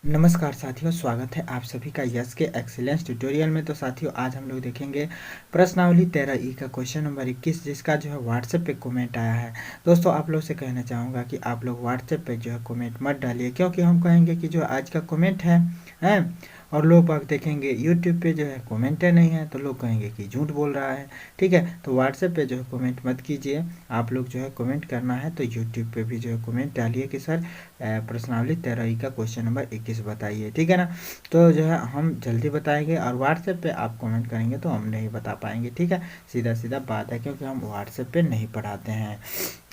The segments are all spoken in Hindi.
नमस्कार साथियों, स्वागत है आप सभी का यस के एक्सीलेंस ट्यूटोरियल में। तो साथियों, आज हम लोग देखेंगे प्रश्नावली 13E का क्वेश्चन नंबर 21, जिसका जो है व्हाट्सएप पे कमेंट आया है। दोस्तों, आप लोग से कहना चाहूँगा कि आप लोग व्हाट्सएप पे जो है कमेंट मत डालिए, क्योंकि हम कहेंगे कि जो आज का कमेंट है और लोग बाग देखेंगे यूट्यूब पे जो है कमेंट नहीं है, तो लोग कहेंगे कि झूठ बोल रहा है। ठीक है, तो व्हाट्सएप पे जो है कमेंट मत कीजिए। आप लोग जो है कमेंट करना है तो यूट्यूब पे भी जो है कमेंट डालिए कि सर प्रश्नावली 13E का क्वेश्चन नंबर 21 बताइए। ठीक है ना, तो जो है हम जल्दी बताएंगे, और व्हाट्सएप पे आप कमेंट करेंगे तो हम नहीं बता पाएंगे। ठीक है, सीधा सीधा बात है, क्योंकि हम व्हाट्सएप पे नहीं पढ़ाते हैं।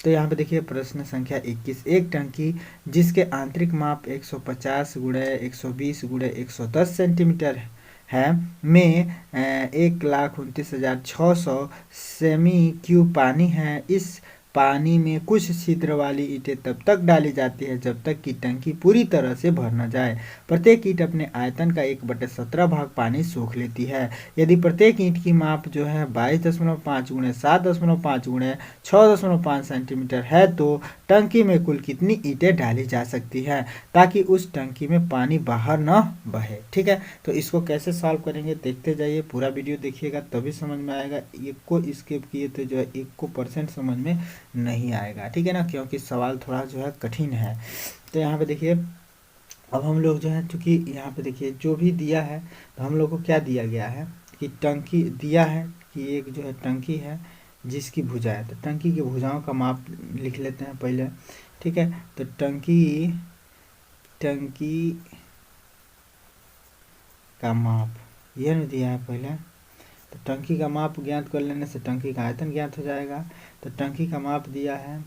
तो यहाँ पे देखिए प्रश्न संख्या 21, एक टंकी जिसके आंतरिक माप 150 गुणे 120 गुणे 110 सेंटीमीटर है में 1,29,600 सेमी क्यूब पानी है। इस पानी में कुछ छिद्र वाली ईंटें तब तक डाली जाती है जब तक कि टंकी पूरी तरह से भर न जाए। प्रत्येक ईंट अपने आयतन का 1/17 भाग पानी सोख लेती है। यदि प्रत्येक ईंट की माप जो है 22.5 गुणे 7.5 गुणे 6.5 सेंटीमीटर है, तो टंकी में कुल कितनी ईंटें डाली जा सकती हैं ताकि उस टंकी में पानी बाहर न बहे। ठीक है, तो इसको कैसे सॉल्व करेंगे देखते जाइए, पूरा वीडियो देखिएगा तभी समझ में आएगा। एक को स्किप किए तो जो है 1% समझ में नहीं आएगा। ठीक है ना, क्योंकि सवाल थोड़ा जो है कठिन है। तो यहाँ पे देखिए, अब हम लोग जो है, चूंकि यहाँ पे देखिए जो भी दिया है, तो हम लोग को क्या दिया गया है कि टंकी दिया है कि एक जो है टंकी है जिसकी भुजा है। तो टंकी की भुजाओं का माप लिख लेते हैं पहले। ठीक है, तो टंकी टंकी का माप यह नहीं दिया है पहले, तो टंकी का माप ज्ञात कर लेने से टंकी का आयतन ज्ञात हो जाएगा। तो टंकी का माप दिया है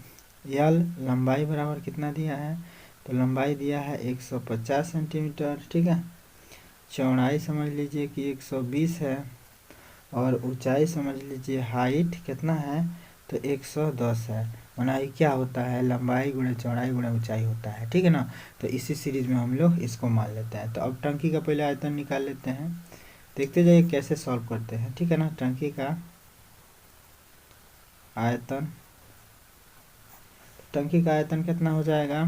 यल, लंबाई बराबर कितना दिया है, तो लंबाई दिया है 150 सेंटीमीटर। ठीक है, चौड़ाई समझ लीजिए कि 120 है, और ऊंचाई समझ लीजिए हाइट कितना है, तो 110 है। वरना ये क्या होता है, लंबाई गुणे चौड़ाई गुणे ऊंचाई होता है। ठीक है ना, तो इसी सीरीज में हम लोग इसको मान लेते हैं। तो अब टंकी का पहले आयतन निकाल लेते हैं, देखते जाइए कैसे सॉल्व करते हैं। ठीक है ना, टंकी का आयतन, टंकी का आयतन कितना हो जाएगा,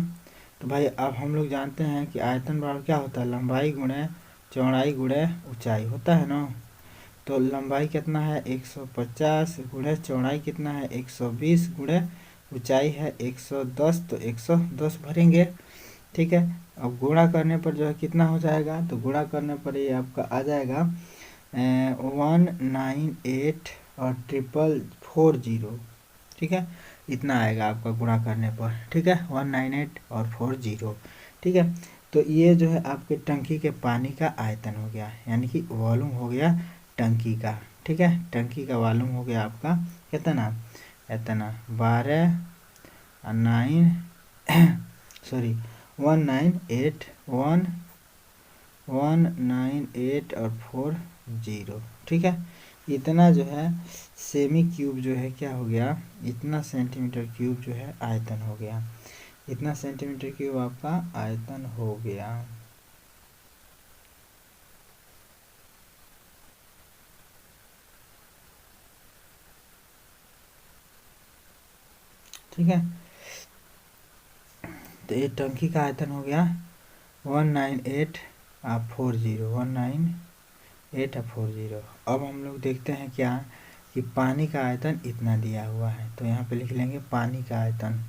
तो भाई अब हम लोग जानते हैं कि आयतन बराबर क्या होता है, लंबाई गुणे चौड़ाई गुणे ऊंचाई होता है ना। तो लंबाई कितना है 150 गुणे चौड़ाई कितना है 120 गुणे ऊंचाई है 110, तो 110 भरेंगे। ठीक है, अब गुणा करने पर जो है कितना हो जाएगा, तो गुणा करने पर ये आपका आ जाएगा 198 और 440। ठीक है, इतना आएगा आपका गुणा करने पर। ठीक है, 198 और 40। ठीक है, तो ये जो है आपके टंकी के पानी का आयतन हो गया, यानी कि वॉल्यूम हो गया टंकी का। ठीक है, टंकी का वॉल्यूम हो गया आपका कितना, इतना 12 9 सॉरी 198 198 और 40। ठीक है, इतना जो है सेमी क्यूब जो है क्या हो गया, इतना सेंटीमीटर क्यूब जो है आयतन हो गया। इतना सेंटीमीटर क्यूब आपका आयतन हो गया। ठीक है, तो ये टंकी का आयतन हो गया 198 अब हम लोग देखते हैं क्या, कि पानी का आयतन इतना दिया हुआ है, तो यहाँ पे लिख लेंगे पानी का आयतन।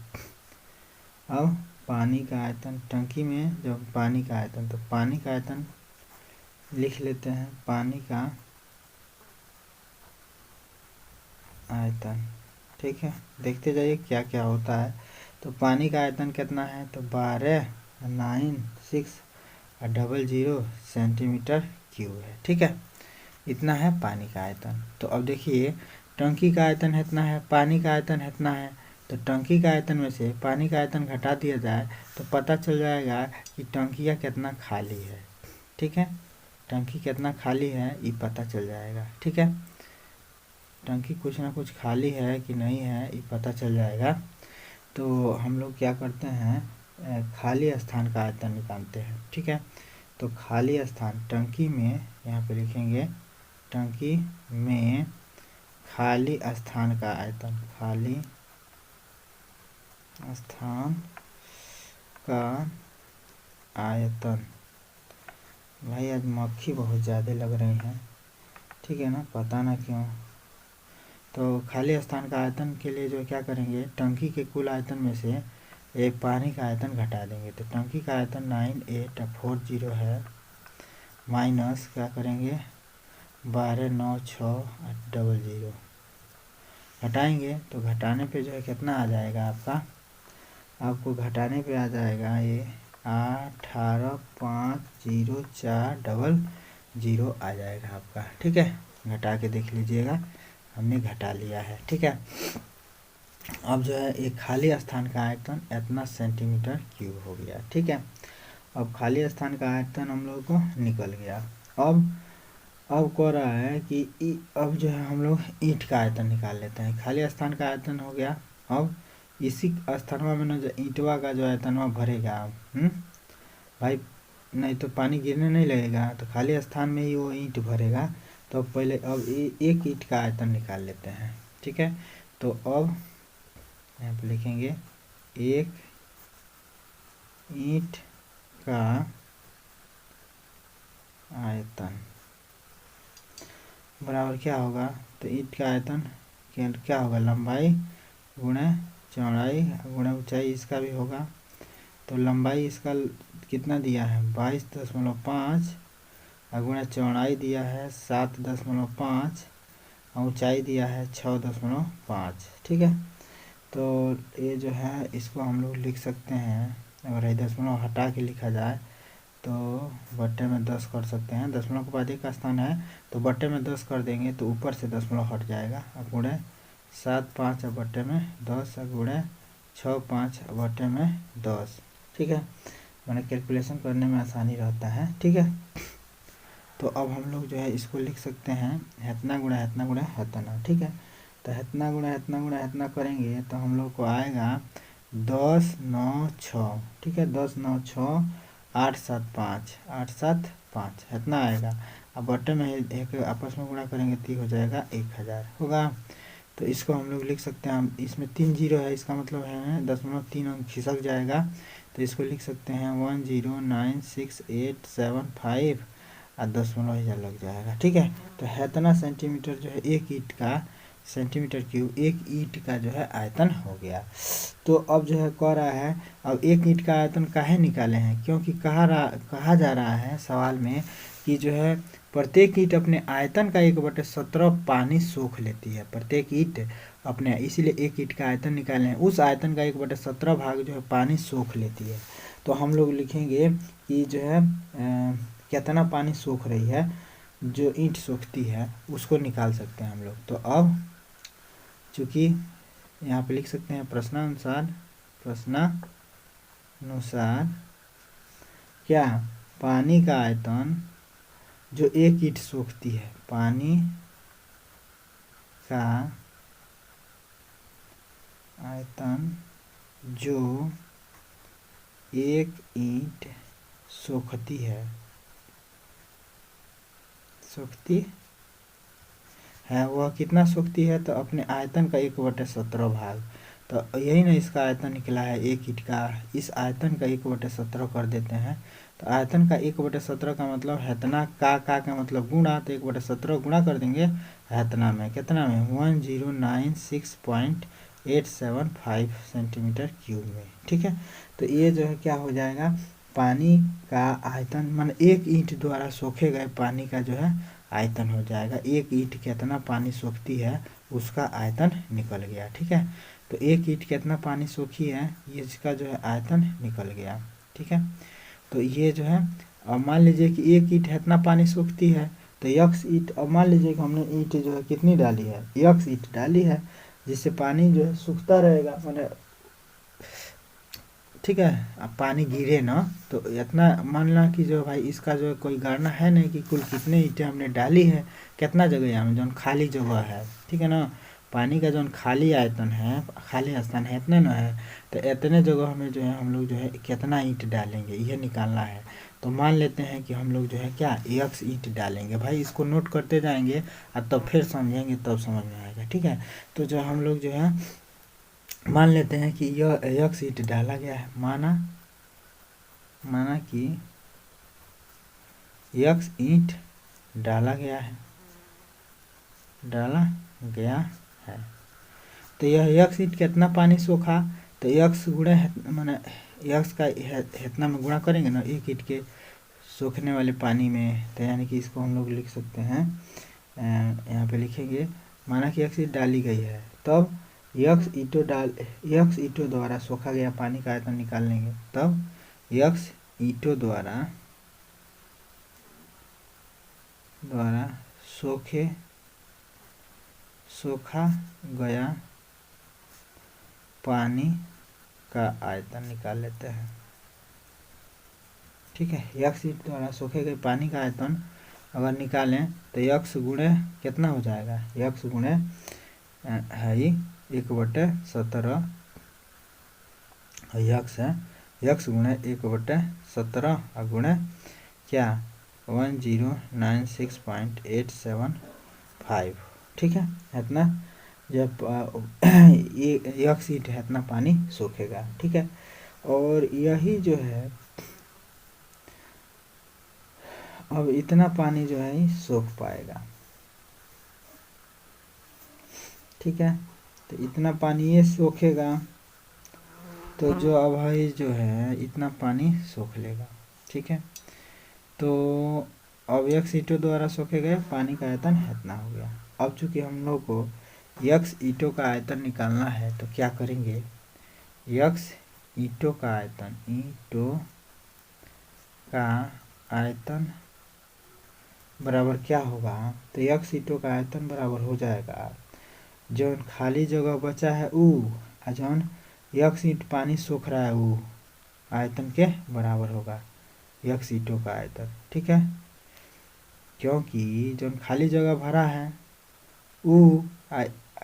अब पानी का आयतन टंकी में जब पानी का आयतन, तो पानी का आयतन लिख लेते हैं, पानी का आयतन। ठीक है, देखते जाइए क्या क्या होता है। तो पानी का आयतन कितना है, तो 12,96 सेंटीमीटर क्यूब है। ठीक है, इतना है पानी का आयतन। तो अब देखिए टंकी का आयतन इतना है, पानी का आयतन इतना है, तो टंकी का आयतन में से पानी का आयतन घटा दिया जाए तो पता चल जाएगा कि टंकिया कितना खाली है। ठीक है, टंकी कितना खाली है ये पता चल जाएगा। ठीक है, टंकी कुछ ना कुछ खाली है कि नहीं है ये पता चल जाएगा। तो हम लोग क्या करते हैं, खाली स्थान का आयतन निकालते हैं। ठीक है, तो खाली स्थान टंकी में यहाँ पे लिखेंगे, टंकी में खाली स्थान का आयतन, खाली स्थान का आयतन। भाई आज मक्खी बहुत ज़्यादा लग रही हैं, ठीक है ना, पता ना क्यों। तो खाली स्थान का आयतन के लिए जो क्या करेंगे, टंकी के कुल आयतन में से एक पानी का आयतन घटा देंगे। तो टंकी का आयतन 9840 है, माइनस क्या करेंगे 12960 घटाएंगे। तो घटाने पे जो है कितना आ जाएगा आपको घटाने पे आ जाएगा ये 18,50,400 आ जाएगा आपका, ठीक है। घटा के देख लीजिएगा, हमने घटा लिया है, ठीक है। अब जो है एक खाली स्थान का आयतन इतना सेंटीमीटर क्यूब हो गया, ठीक है। अब खाली स्थान का आयतन हम लोग को निकल गया। अब कह रहा है कि अब जो है हम लोग ईंट का आयतन निकाल लेते हैं। खाली स्थान का आयतन हो गया। अब इसी स्थानवा में ना जो ईंटवा का जो आयतनवा भरेगा, भाई नहीं तो पानी गिरने नहीं लगेगा, तो खाली स्थान में ही वो ईंट भरेगा। तो पहले अब एक ईंट का आयतन निकाल लेते हैं, ठीक है। तो अब यहाँ पे लिखेंगे एक ईंट का आयतन बराबर क्या होगा, तो ईंट का आयतन क्या होगा, लंबाई गुणे चौड़ाई गुणे ऊंचाई, इसका भी होगा। तो लंबाई इसका कितना दिया है 22.5 और गुणे चौड़ाई दिया है 7.5 और ऊंचाई दिया है 6.5, ठीक है। तो ये जो है इसको हम लोग लिख सकते हैं, अगर ये दशमलव हटा के लिखा जाए तो बट्टे में 10 कर सकते हैं। दशमलव के बाद एक स्थान है तो बट्टे में 10 कर देंगे तो ऊपर से दशमलव हट जाएगा। अब गुणे 7 5 बट्टे में 10 गुणे 6 5 बट्टे में 10, ठीक है। मैंने कैलकुलेशन करने में आसानी रहता है, ठीक है। तो अब हम लोग जो है इसको लिख सकते हैं हेतना गुणा हेतना, ठीक है। तो हेतना गुणा हेतना करेंगे तो हम लोग को आएगा 10 9 6, ठीक है। 10 9 6 8 7 5 इतना आएगा। अब बट्टे में एक आपस में गुणा करेंगे तो हो जाएगा 1000 होगा। तो इसको हम लोग लिख सकते हैं, इसमें 3 जीरो है, इसका मतलब है 0.3 अंक खिसक जाएगा। तो इसको लिख सकते हैं 109687 और 0.10 लग जाएगा, ठीक है। तो इतना सेंटीमीटर जो है एक ईंट का सेंटीमीटर क्यूब एक ईंट का जो है आयतन हो गया। तो अब जो है कह रहा है अब एक ईंट का आयतन काहे निकाले हैं, क्योंकि कहा जा रहा है सवाल में कि जो है प्रत्येक ईंट अपने आयतन का 1/17 पानी सोख लेती है। प्रत्येक ईंट अपने, इसीलिए एक ईंट का आयतन निकाले हैं, उस आयतन का 1/17 भाग जो है पानी सोख लेती है। तो हम लोग लिखेंगे कि जो है कितना पानी सोख रही है, जो ईंट सोखती है उसको निकाल सकते हैं हम लोग। तो अब चूँकि यहाँ पे लिख सकते हैं प्रश्नानुसार क्या पानी का आयतन जो एक ईंट सोखती है, पानी का आयतन जो एक ईंट सोखती है वह कितना सोखती है, तो अपने आयतन का 1/17 भाग। तो यही ना इसका आयतन निकला है एक ईंट का, इस आयतन का 1/17 कर देते हैं। तो आयतन का 1/17 का मतलब हेतना का मतलब गुणा, तो 1/17 गुणा कर देंगे हेतना में, कितना में 1096.875 सेंटीमीटर क्यूब में, ठीक है। तो ये जो है क्या हो जाएगा, पानी का आयतन मान एक ईंट द्वारा सोखे गए पानी का जो है आयतन हो जाएगा। एक ईंट कितना पानी सोखती है उसका आयतन निकल गया, ठीक है। तो एक ईंट कितना पानी सोखी है ये इसका जो है आयतन निकल गया, ठीक है। तो ये जो है अब मान लीजिए कि एक ईंट इतना पानी सोखती है, तो यक्स ईंट, अब मान लीजिए कि हमने ईंट जो है कितनी डाली है, यक्स ईंट डाली है, जिससे पानी जो है सूखता रहेगा, मैंने ठीक है। अब पानी गिरे ना तो इतना मानना कि जो भाई इसका जो कोई गणना है नहीं कि कुल कितने ईंटें हमने डाली है, कितना जगह यहाँ में जो खाली जगह है, ठीक है ना। पानी का जो खाली आयतन है, खाली स्थान है इतने ना है, तो इतने जगह में जो है हम लोग जो है कितना ईंट डालेंगे यह निकालना है। तो मान लेते हैं कि हम लोग जो है क्या यक्स ईंट डालेंगे। भाई इसको नोट करते जाएंगे और तब फिर समझेंगे तब समझ में आएगा, ठीक है। तो जो हम लोग जो है मान लेते हैं कि यह यक्स ईंट डाला गया है, माना कि यक्स ईंट डाला गया है। तो यह यक्स ईंट कितना पानी सोखा, तो यक्स गुणे मैंने यक्स का इतना में गुणा करेंगे ना एक ईंट के सोखने वाले पानी में, तो यानी कि इसको हम लोग लिख सकते हैं, यहाँ पे लिखेंगे माना कि यक्स ईंट डाली गई है, तब यक्स ईंटों द्वारा सोखा गया पानी का आयतन निकाल लेंगे। तब यक्स ईंटों द्वारा सोखा गया पानी का आयतन निकाल लेते हैं। ठीक है, यक्स ईंट द्वारा सोखे गए पानी का आयतन अगर निकालें तो यक्स गुणे कितना हो जाएगा, यक्स गुणे है 1/17, यक्स है यक्स गुणे 1/17 और गुणे क्या 1096875। ठीक है, इतना जब यक्स ईंट है इतना पानी सोखेगा। ठीक है, और यही जो है अब इतना पानी जो है सोख पाएगा। ठीक है, तो इतना पानी ये सोखेगा, तो जो अब है जो है इतना पानी सोख लेगा। ठीक है, तो अब यक्स ईंटों द्वारा सोखे गए पानी का आयतन इतना हो गया। अब चूंकि हम लोग को यक्स ईंटों का आयतन निकालना है तो क्या करेंगे, यक्स ईंटों का आयतन बराबर क्या होगा, तो यक्स ईंटों का आयतन बराबर हो जाएगा जो खाली जगह बचा है और जौन यक्स ईंट पानी सोख रहा है वो आयतन के बराबर होगा यक्स ईंटों का आयतन। ठीक है, क्योंकि जो खाली जगह भरा है वो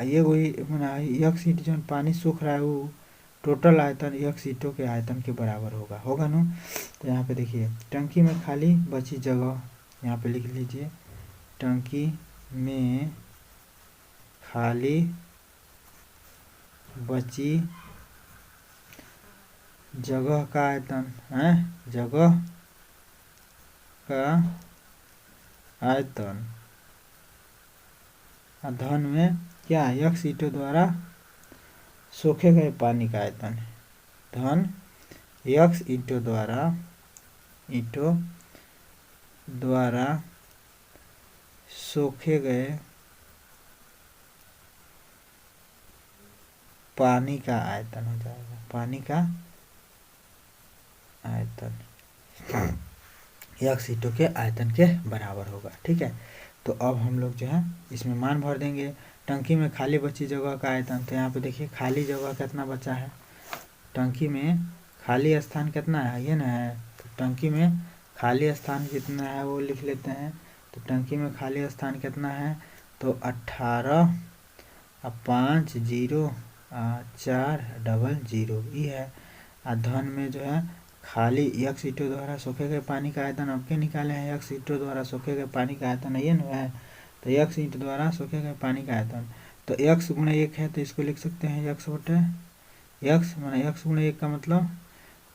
ये वही यक्स ईंट जो पानी सूख रहा है वो टोटल आयतन यक्स ईंटों के आयतन के बराबर होगा ना। तो यहाँ पे देखिए टंकी में खाली बची जगह, यहाँ पे लिख लीजिए टंकी में खाली बची जगह का आयतन है, जगह का आयतन धन में क्या यक्स ईंटों द्वारा सोखे गए पानी का आयतन धन यक्स ईंटों द्वारा सोखे गए पानी का आयतन हो जाएगा, पानी का आयतन यक्स ईंटों के आयतन के बराबर होगा। ठीक है, तो अब हम लोग जो है इसमें मान भर देंगे। टंकी में खाली बची जगह का आयतन, तो यहाँ पे देखिए खाली जगह कितना बचा है, टंकी में खाली स्थान कितना है ये ना है, तो टंकी में खाली स्थान कितना है वो लिख लेते हैं। तो टंकी में खाली स्थान कितना है, तो 18 और 5 0 4 0 ये है। और धन में जो है खाली यक्स ईंटों द्वारा सोखे गए पानी का आयतन अब के निकाले हैं, यक्स ईंटों द्वारा सोखे गए पानी का आयतन ये ना है, तो यक्स ईंट द्वारा सोखे गए पानी का आयतन, तो यक्स गुणे 1 है तो इसको लिख सकते हैं यक्स बटे यक्स, माना यक्स गुणे 1 का मतलब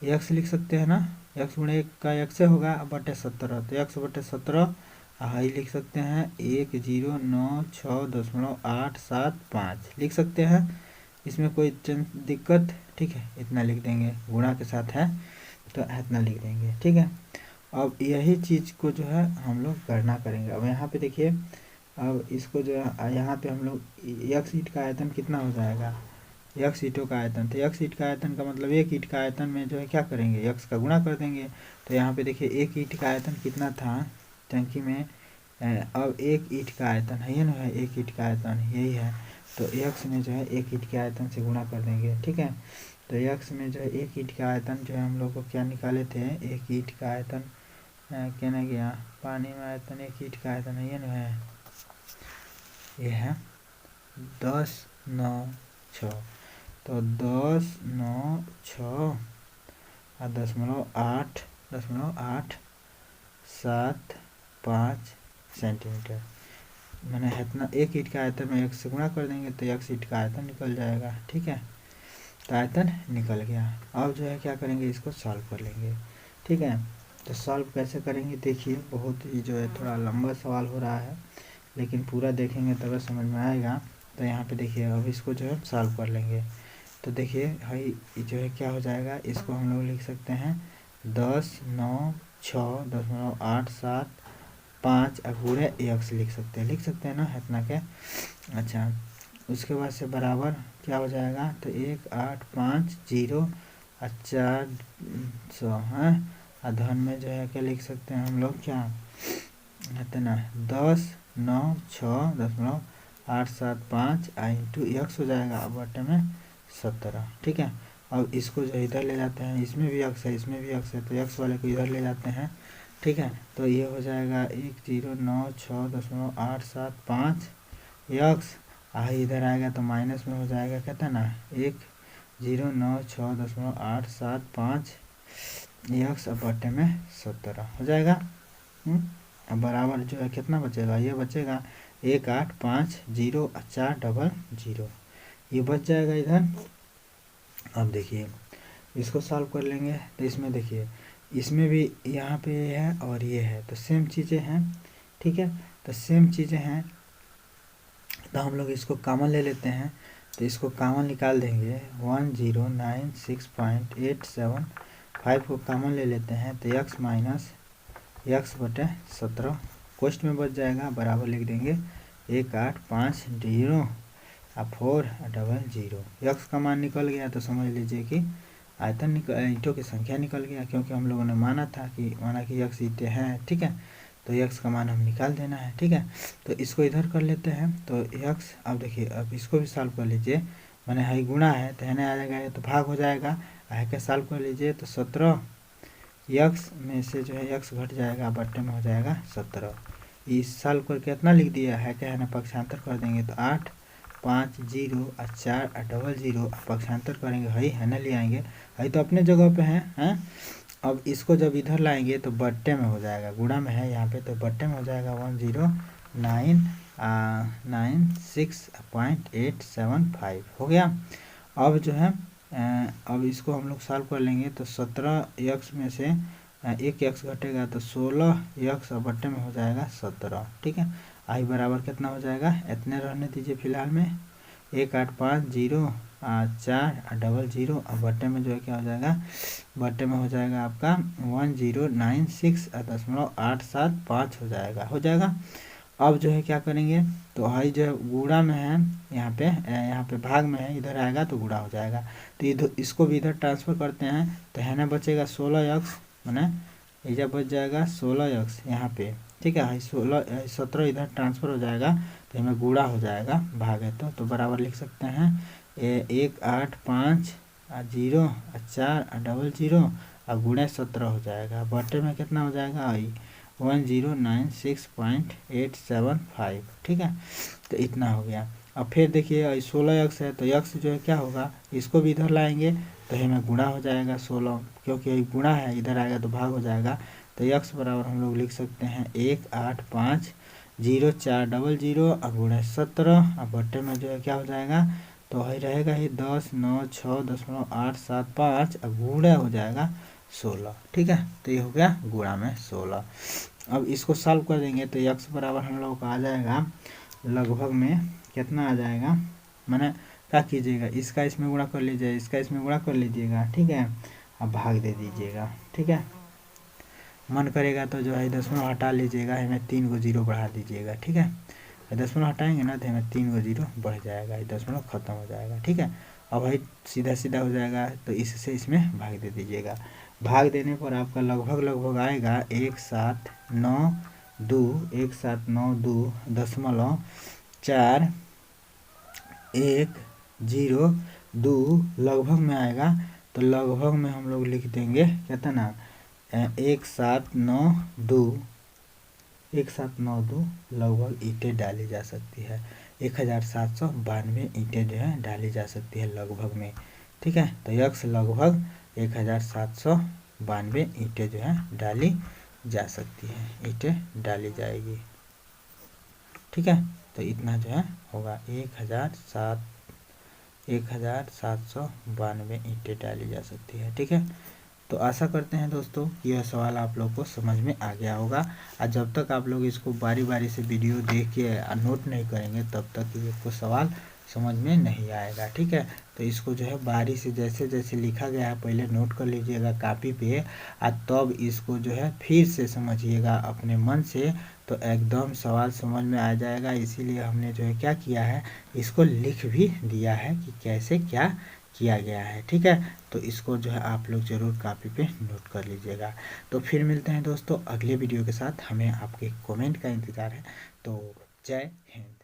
यक्स लिख सकते हैं ना, यक्स गुणे 1 का यक्स होगा बटे 17, तो यक्स बटे 17 हाई लिख सकते हैं 109.6.875 लिख सकते हैं, इसमें कोई दिक्कत। ठीक है, इतना लिख देंगे, गुणा के साथ है तो इतना लिख देंगे। ठीक है, अब यही चीज़ को जो है हम लोग गणना करेंगे। अब यहाँ पे देखिए अब इसको जो है यहाँ पे हम लोग यक्स ईंट का आयतन कितना हो जाएगा, यक्स ईंटों का आयतन, तो यक्स ईंट का आयतन का मतलब एक ईंट का आयतन में जो है क्या करेंगे यक्स का गुणा कर देंगे। तो यहाँ पे देखिए एक ईंट का आयतन कितना था टंकी में, अब एक ईंट का आयतन है ये ना है, एक ईंट का आयतन यही है, तो यक्स में जो है एक ईंट के आयतन से गुणा कर देंगे। ठीक है, तो यक्स में जो है एक ईंट का आयतन जो है हम लोग को क्या निकाले थे, एक ईंट का आयतन कहना गया पानी में आयतन एक ईंट का आयतन है ये ना है, ये है 10.9.6, तो 10.9.6 और 0.875 सेंटीमीटर, मैंने इतना एक ईंट का आयतन में एक से गुणा कर देंगे तो यक्स ईंट का आयतन निकल जाएगा। ठीक है, तो आयतन निकल गया। अब जो है क्या करेंगे इसको सॉल्व कर लेंगे। ठीक है, तो सॉल्व कैसे करेंगे देखिए, बहुत ही जो है थोड़ा लंबा सवाल हो रहा है, लेकिन पूरा देखेंगे तब समझ में आएगा। तो यहाँ पे देखिए अब इसको जो है सॉल्व कर लेंगे। तो देखिए भाई जो है क्या हो जाएगा, इसको हम लोग लिख सकते हैं 10, 9, 6, 8, 7, 5 गुणे एक्स लिख सकते हैं ना, इतना क्या। अच्छा, उसके बाद से बराबर क्या हो जाएगा, तो 1850 और 400 है। और धन में जो है क्या लिख सकते हैं हम लोग, क्या इतना 10, 9, 6, 8, 7, 5 इंटू एक्स हो जाएगा, अब बटे में 17। ठीक है, अब इसको जो इधर ले जाते हैं, इसमें भी एक्स है इसमें भी एक्स है, तो एक्स वाले को इधर ले जाते हैं। ठीक है, तो ये हो जाएगा 1096.875 एक्स, इधर आएगा तो माइनस में हो जाएगा, कहता ना 1096.875 एक्स अब बटे में 17 हो जाएगा। अब बराबर जो है कितना बचेगा, ये बचेगा 1850 ये बच जाएगा इधर। अब देखिए इसको सॉल्व कर लेंगे, तो इसमें देखिए इसमें भी यहाँ पे ये है और ये है, तो सेम चीज़ें हैं। ठीक है, तो सेम चीज़ें हैं, तो हम लोग इसको कॉमन ले लेते हैं। तो इसको कॉमन निकाल देंगे, 1096.875 को कॉमन ले लेते हैं, तो x माइनस एक्स बटे 17 कोष्ट में बच जाएगा, बराबर लिख देंगे 1850 और 400। एक्स का मान निकल गया तो समझ लीजिए कि आयतन ईंटों की संख्या निकल गया, क्योंकि हम लोगों ने माना कि एक्स ईंटें हैं। ठीक है, तो एक्स का मान हम निकाल देना है। ठीक है, तो इसको इधर कर लेते हैं, तो एक्स, अब देखिए अब इसको भी सॉल्व कर लीजिए, मैंने हाई गुणा है तो है आ जाएगा, तो भाग हो जाएगा, है के सॉल्व कर लीजिए, तो 17 एक्स में से जो है एक्स घट जाएगा, बट्टे में हो जाएगा 17। इस सॉल्व करके इतना लिख दिया है, क्या है ना, पक्षांतर कर देंगे तो 850 और 400 पक्षांतर करेंगे, है ना, ले आएंगे, है तो अपने जगह पे हैं। अब इसको जब इधर लाएंगे तो बट्टे में हो जाएगा, गुणा में है यहाँ पे, तो बट्टे में हो जाएगा 10996.875 हो गया। अब जो है अब इसको हम लोग सॉल्व कर लेंगे, तो 17 एक्स में से एक एक्स घटेगा तो 16 एक्स और बट्टे में हो जाएगा 17। ठीक है, आई बराबर कितना हो जाएगा, इतने रहने दीजिए फिलहाल में, 1850 और बट्टे में जो है क्या हो जाएगा, बट्टे में हो जाएगा आपका 1096.875 हो जाएगा। अब जो है क्या करेंगे, तो हाई जो है गुणा में है, यहाँ पे भाग में है, इधर आएगा तो गुणा हो जाएगा, तो इधर इसको भी इधर ट्रांसफर करते हैं, तो है ना बचेगा 16 एक्स, मैंने इधर बच जाएगा 16 एक्स यहाँ पे। ठीक है, 17 इधर ट्रांसफर हो जाएगा, तो हमें गुणा हो जाएगा, भाग है तो बराबर लिख सकते हैं 1850 और 400 और गुणे 17 हो जाएगा, बटे में कितना हो जाएगा, 1096.875। ठीक है, तो इतना हो गया। अब फिर देखिए 16 एक्स है, तो एक्स जो है क्या होगा, इसको भी इधर लाएंगे तो हमें गुणा हो जाएगा 16, क्योंकि गुणा है, इधर आएगा तो भाग हो जाएगा, तो एक्स बराबर हम लोग लिख सकते हैं 1850 और गुणे 17 और बट्टे में जो है क्या हो जाएगा, तो वही रहेगा ही 1096.875 और गुणा हो जाएगा 16। ठीक है, तो ये हो गया गुणा में 16। अब इसको सॉल्व कर देंगे तो एक्स बराबर हम लोग का आ जाएगा लगभग में कितना आ जाएगा, मैंने क्या कीजिएगा, इसका इसमें गुणा कर लीजिए, इसका इसमें गुणा कर लीजिएगा। ठीक है, अब भाग दे दीजिएगा। ठीक है, मन करेगा तो जो है दशमलव हटा लीजिएगा, हमें 3 को 0 बढ़ा दीजिएगा। ठीक है, दशमलव हटाएंगे ना तो हमें 3 को 0 बढ़ जाएगा, दशमलव खत्म हो जाएगा। ठीक है, अब भाई सीधा सीधा हो जाएगा, तो इससे इसमें भाग दे दीजिएगा। भाग देने पर आपका लगभग आएगा 1792 लगभग में आएगा, तो लगभग में हम लोग लिख देंगे कितना, 1792 लगभग ईंटें डाली जा सकती है, 1792 ईंटें जो है डाली जा सकती है लगभग में। ठीक है, तो यक्स लगभग 1792 ईंटें जो है डाली जा सकती है, ईंटें डाली जाएगी। ठीक है, तो इतना जो है होगा 1792 ईंटें डाली जा सकती है। ठीक है, तो आशा करते हैं दोस्तों कि यह सवाल आप लोग को समझ में आ गया होगा। और जब तक आप लोग इसको बारी बारी से वीडियो देख के नोट नहीं करेंगे तब तक ये को सवाल समझ में नहीं आएगा। ठीक है, तो इसको जो है बारी से जैसे जैसे लिखा गया है पहले नोट कर लीजिएगा कापी पे, और तब इसको जो है फिर से समझिएगा अपने मन से, तो एकदम सवाल समझ में आ जाएगा। इसीलिए हमने जो है क्या किया है, इसको लिख भी दिया है कि कैसे क्या किया गया है। ठीक है, तो इसको जो है आप लोग ज़रूर कापी पे नोट कर लीजिएगा। तो फिर मिलते हैं दोस्तों अगले वीडियो के साथ, हमें आपके कमेंट का इंतज़ार है। तो जय हिंद।